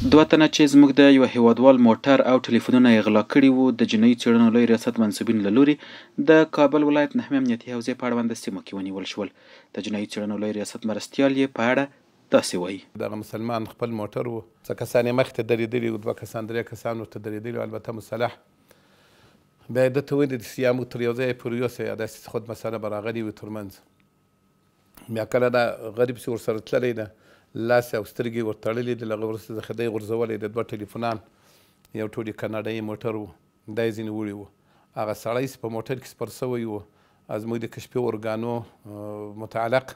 دوه تنه چې زموږ د یو هیوادوال موټر او ټلیفونونه یې غلا کړي وو د جنایي څېړنو لوی ریاست منصوبینو له لورې د کابل ولایت نهمې امنیتي حوزې په اړونده سیمو کې ونیول شول. د جنایي څېړنو لوی ریاست مرستیال یې په اړه داسې وایي: دغه مسلمان خپل موټر و، څه کسان یې مخې ته درېدلي وو، 2 کسان 3 کسان ورته درېدلي وو، البته مسلح. بیا یې ده ته ویلي چې یا موږ تر یو ځایه پورې یوسئ یا داسې خود مسله به راغلې وي ترمنځ. بیا کله دا غریب چې ورسره تللی ده لاس او سترګې ورتړلې دي، له هغه وروسته د خدۍ غورځولی د 2 ټلیفونان، یو ټولې کاناډایي موټر و، دا یې ځینې وړي وو. هغه سړی چې په موټر کې سپر سوی و زموږ د کشفي ارګانو متعلق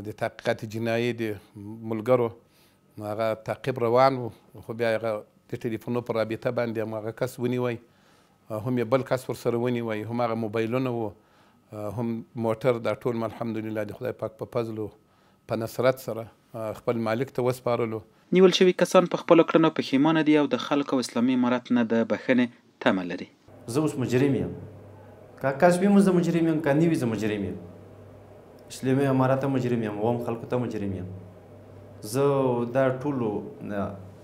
د تحقیقات جنایي د ملګرو هغه تعقیب روان و، خو بیا هغه د ټلیفونو په رابطه باندې هم هغه کس ونیوی، هم یې بل کس ورسره ونیوی، هم هغه موبایلونه و، هم موټر. دا ټول الحمدلله د خدای پاک په فضل و په نصرت سره خپل مالک ته وسپارلو. نیول شوي کسان په خپلو کړنو پښیمانه دي او د خلکو او اسلامي امارت نه د بښنې تمه لري. زه اوس مجرم یم، که کس ویم زه مجرم یم، که نه وي زه مجرم یم. اسلامي امارت ته مجرم یم، عوام خلکو ته مجرم یم. زه دا ټولو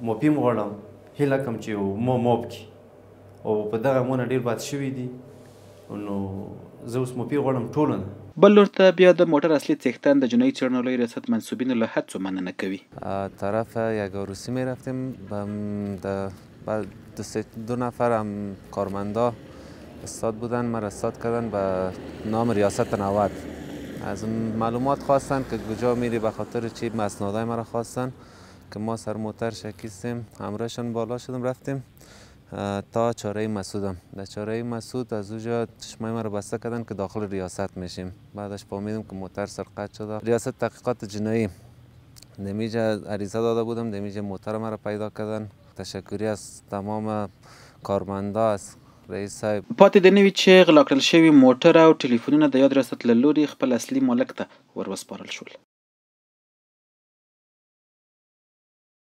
موپیم غواړم، هیله کوم چې موب کړي او په دغه مونه ډېر باد شوي دي، نو زه اوس موپی غواړم ټولو نه. بل لور ته بیا د موټر اصلی څښتن د جنایي څېړنو لوی ریاست منصوبینو له هڅو مننه کوي. طرف یک عروسی می رفتیم، دو نفر هم کارمندا استاد بودن، ما را استاد کردن به نام ریاست 90. از معلومات خواستن که کجا میری، به خاطر چی مسنادای ما را خواستن که ما سر موتر شکستیم، همراهشان بالا شدم رفتیم تا چاره مسعودم. در چاره مسعود از اونجا چشمای ما رو بسته کردن که داخل ریاست میشیم. بعدش فهمیدم که موتر سرقت شده. ریاست تحقیقات جنایی نمیجا عریضه داده بودم، نمیجا موتر ما رو پیدا کردن. تشکری از تمام کارمندا، از رئیس صاحب. پاتې د نوي چې غلا کړل شوي موټر او ټلیفونونه د یاد ریاست له لوري خپل اصلي مالک ته ور وسپارل شول.